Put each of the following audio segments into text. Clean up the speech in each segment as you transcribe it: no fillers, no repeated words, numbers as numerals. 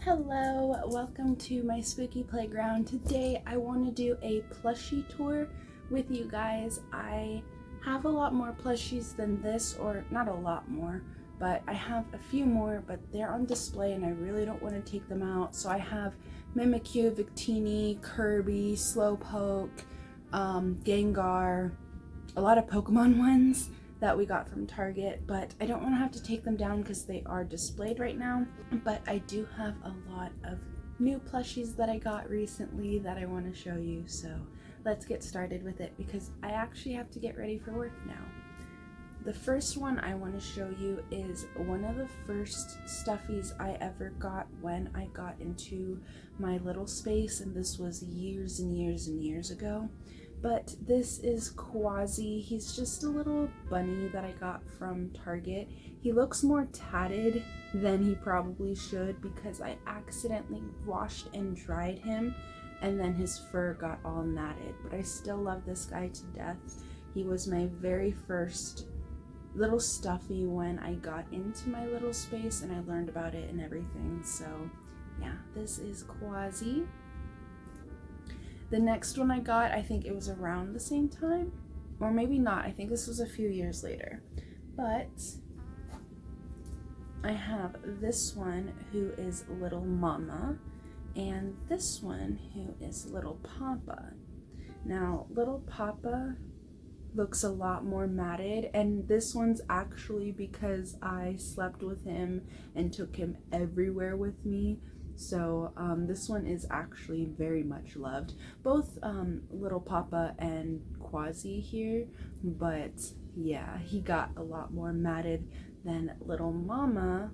Hello, welcome to my spooky playground. Today I want to do a plushie tour with you guys. I have a lot more plushies than this, or not a lot more, but I have a few more, but they're on display and I really don't want to take them out. So I have Mimikyu, Victini, Kirby, Slowpoke, Gengar, a lot of Pokemon ones that we got from Target, but I don't want to have to take them down because they are displayed right now. But I do have a lot of new plushies that I got recently that I want to show you, so let's get started with it because I actually have to get ready for work now. The first one I want to show you is one of the first stuffies I ever got when I got into my little space, and this was years and years and years ago. But this is Quasi. He's just a little bunny that I got from Target. He looks more tatted than he probably should because I accidentally washed and dried him and then his fur got all matted. But I still love this guy to death. He was my very first little stuffy when I got into my little space and I learned about it and everything. So yeah, this is Quasi. The next one I got, I think it was around the same time, or maybe not. I think this was a few years later. But I have this one who is Little Mama, and this one who is Little Puppa. Now, Little Puppa looks a lot more matted, and this one's actually because I slept with him and took him everywhere with me. So this one is actually very much loved. Both Little Puppa and Quasi here, but yeah, he got a lot more matted than Little Mama,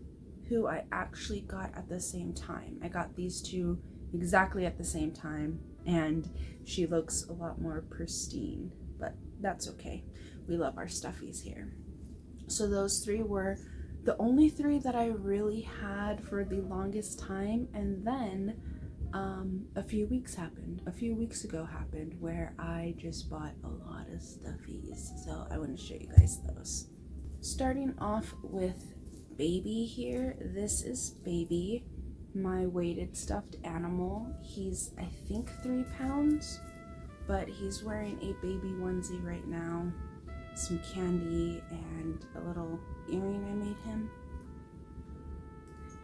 who I actually got at the same time. I got these two exactly at the same time, and she looks a lot more pristine, but that's okay. We love our stuffies here. So those three were the only three that I really had for the longest time, and then a few weeks ago happened where I just bought a lot of stuffies, so I want to show you guys those. Starting off with Baby here. This is Baby, my weighted stuffed animal. He's I think 3 pounds, but he's wearing a baby onesie right now, some candy, and a little earring I made him.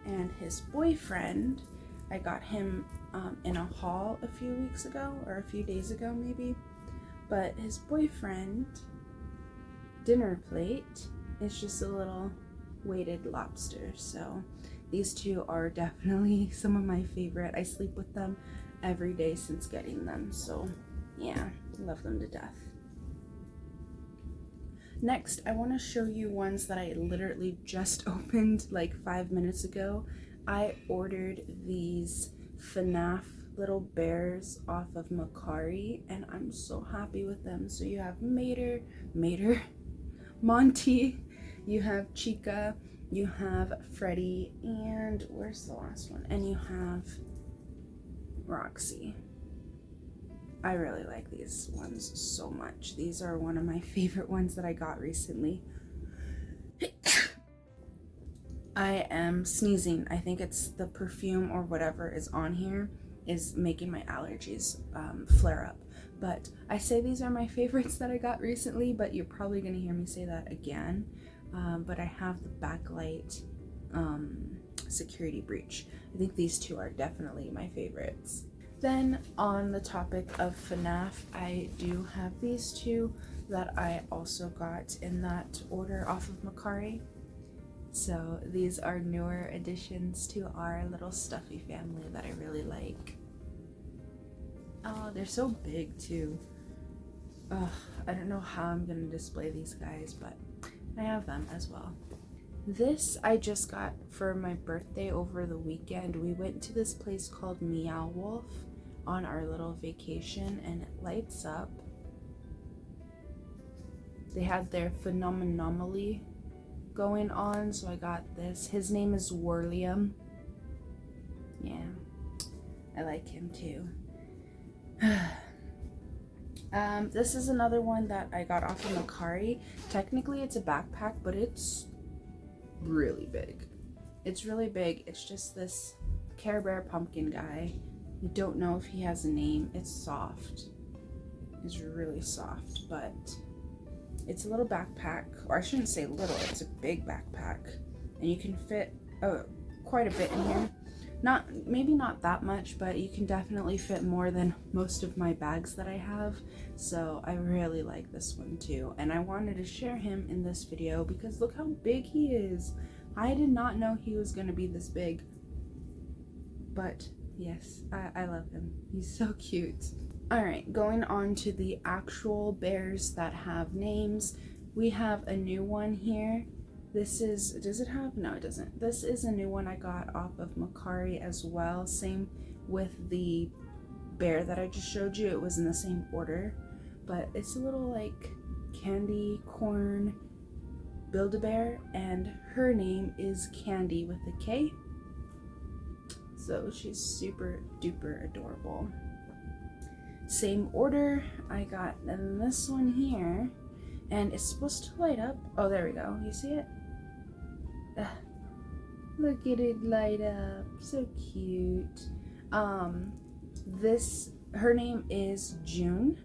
And his boyfriend, I got him in a haul a few weeks ago, or a few days ago maybe, but his boyfriend dinner plate is just a little weighted lobster. So these two are definitely some of my favorite. I sleep with them every day since getting them, so yeah, love them to death. Next, I want to show you ones that I literally just opened like 5 minutes ago. I ordered these FNAF little bears off of Macari, and I'm so happy with them. So you have Mater, Monty, you have Chica, you have Freddy, and where's the last one? And you have Roxy. I really like these ones so much. These are one of my favorite ones that I got recently. I am sneezing. I think it's the perfume or whatever is on here is making my allergies flare up. But I say these are my favorites that I got recently, but you're probably going to hear me say that again. But I have the backlight security breach. I think these two are definitely my favorites. Then on the topic of FNAF, I do have these two that I also got in that order off of Macari. So these are newer additions to our little stuffy family that I really like. Oh, they're so big too. Ugh, I don't know how I'm gonna display these guys, but I have them as well. This I just got for my birthday over the weekend. We went to this place called Meow Wolf on our little vacation, and it lights up. They had their Phenomenomally going on, so I got this. His name is Whirlium. Yeah, I like him too. This is another one that I got off of Macari. Technically it's a backpack, but it's really big. It's really big. It's just this Care Bear pumpkin guy. I don't know if he has a name. It's soft. It's really soft, but it's a little backpack, or I shouldn't say little, it's a big backpack, and you can fit quite a bit in here. Maybe not that much, but you can definitely fit more than most of my bags that I have. So I really like this one too, and I wanted to share him in this video because look how big he is. I did not know he was gonna be this big, but yes, I love him. He's so cute. All right, going on to the actual bears that have names. We have a new one here. This is, does it have? No, it doesn't. This is a new one I got off of Macari as well. Same with the bear that I just showed you. It was in the same order, but it's a little like candy corn Build-A-Bear, and her name is Candy with a K. So she's super duper adorable. Same order, I got this one here, and it's supposed to light up. Oh, there we go. You see it? Look at it light up. So cute. Her name is June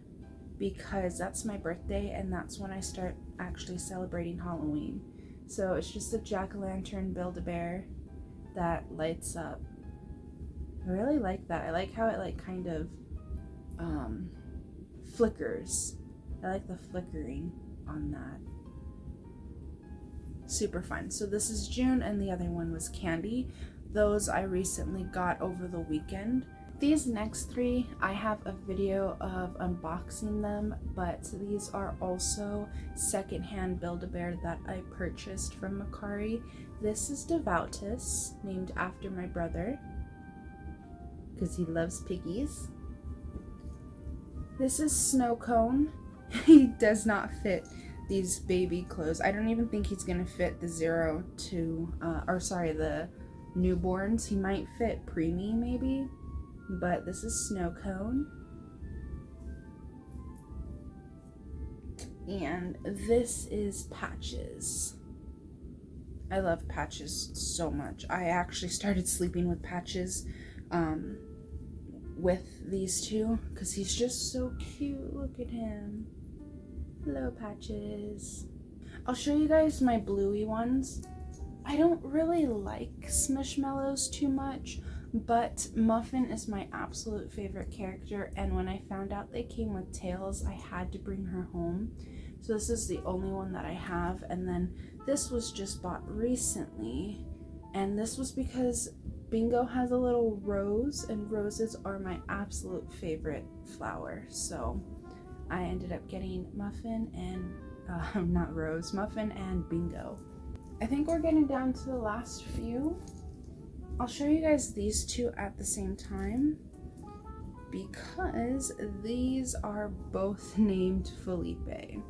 because that's my birthday and that's when I start actually celebrating Halloween. So it's just a jack-o'-lantern Build-A-Bear that lights up. I really like that. I like how it like kind of flickers. I like the flickering on that. Super fun. So this is June and the other one was Candy. Those I recently got over the weekend. These next three, I have a video of unboxing them, but these are also secondhand Build-A-Bear that I purchased from Macari. This is Devoutus, named after my brother, because he loves piggies. This is Snow Cone. He does not fit these baby clothes. I don't even think he's gonna fit the the newborns. He might fit preemie maybe, but this is Snow Cone. And this is Patches. I love Patches so much. I actually started sleeping with Patches with these two because he's just so cute. Look at him. Hello, Patches. I'll show you guys my bluey ones. I don't really like Smushmallows too much, but Muffin is my absolute favorite character, and when I found out they came with tails, I had to bring her home. So this is the only one that I have, and then this was just bought recently, and this was because Bingo has a little rose, and roses are my absolute favorite flower, so I ended up getting Muffin and, not Rose, Muffin and Bingo. I think we're getting down to the last few. I'll show you guys these two at the same time because these are both named Felipe.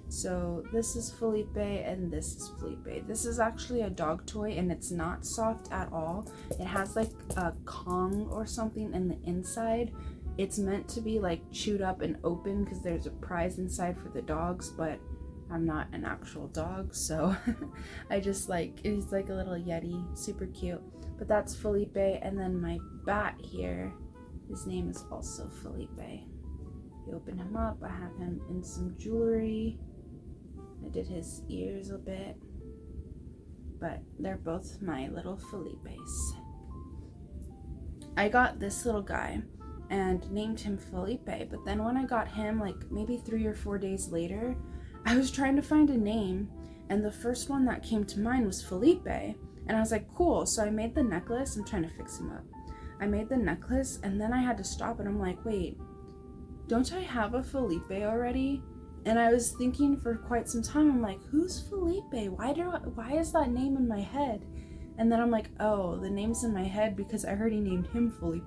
So this is Felipe and this is Felipe. This is actually a dog toy and it's not soft at all. It has like a Kong or something in the inside. It's meant to be like chewed up and open because there's a prize inside for the dogs, but I'm not an actual dog, so I just like, he's like a little Yeti, super cute. But that's Felipe, and then my bat here, his name is also Felipe. You open him up, I have him in some jewelry. I did his ears a bit, but they're both my little Felipes. I got this little guy and named him Felipe, but then when I got him, like maybe 3 or 4 days later, I was trying to find a name, and the first one that came to mind was Felipe, and I was like, cool. So I made the necklace. I'm trying to fix him up. I made the necklace, and then I had to stop, and I'm like, wait, don't I have a Felipe already? And I was thinking for quite some time, I'm like, who's Felipe? Why is that name in my head? And then I'm like, oh, the name's in my head because I already named him Felipe.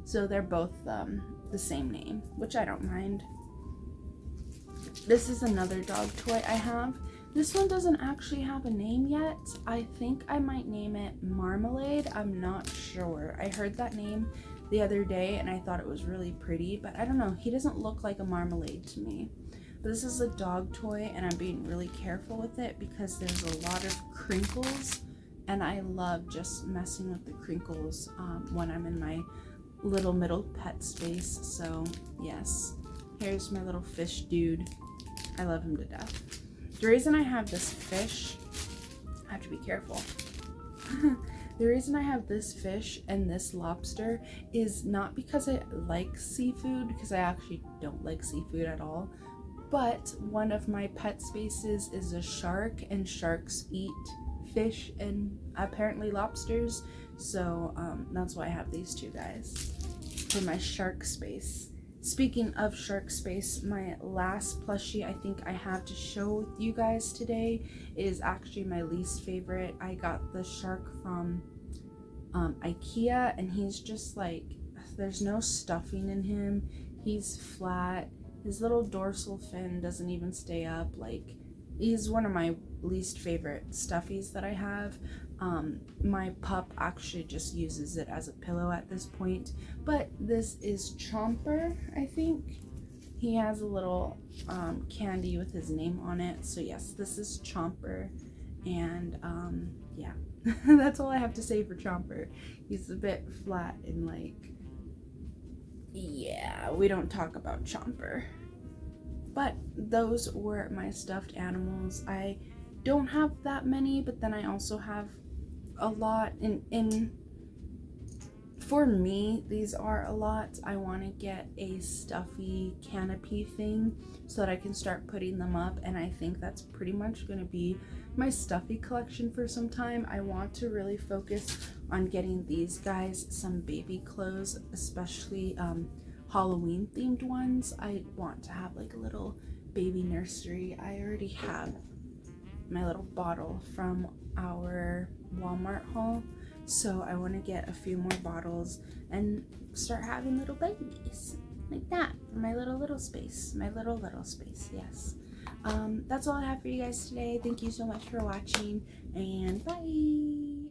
So they're both the same name, which I don't mind. This is another dog toy I have. This one doesn't actually have a name yet. I think I might name it Marmalade. I'm not sure. I heard that name the other day and I thought it was really pretty, but I don't know. He doesn't look like a marmalade to me. But this is a dog toy and I'm being really careful with it because there's a lot of crinkles and I love just messing with the crinkles when I'm in my little middle pet space. So yes, here's my little fish dude. I love him to death. The reason I have this fish, I have to be careful. The reason I have this fish and this lobster is not because I like seafood, because I actually don't like seafood at all, but one of my pet spaces is a shark, and sharks eat fish and apparently lobsters, so that's why I have these two guys for my shark space. Speaking of shark space, my last plushie I think I have to show with you guys today is actually my least favorite. I got the shark from IKEA, and he's just like, there's no stuffing in him. He's flat. His little dorsal fin doesn't even stay up. Like, he's one of my least favorite stuffies that I have. My pup actually just uses it as a pillow at this point, but this is Chomper, I think. He has a little candy with his name on it. So yes, this is Chomper, and yeah, that's all I have to say for Chomper. He's a bit flat and like, yeah, we don't talk about Chomper. But those were my stuffed animals. I don't have that many, but then I also have a lot in for me, these are a lot. I want to get a stuffy canopy thing so that I can start putting them up, and I think that's pretty much going to be my stuffy collection for some time. I want to really focus on getting these guys some baby clothes, especially Halloween themed ones. I want to have like a little baby nursery. I already have my little bottle from our Walmart haul, so I want to get a few more bottles and start having little babies like that for my little space, yes. That's all I have for you guys today. Thank you so much for watching, and bye.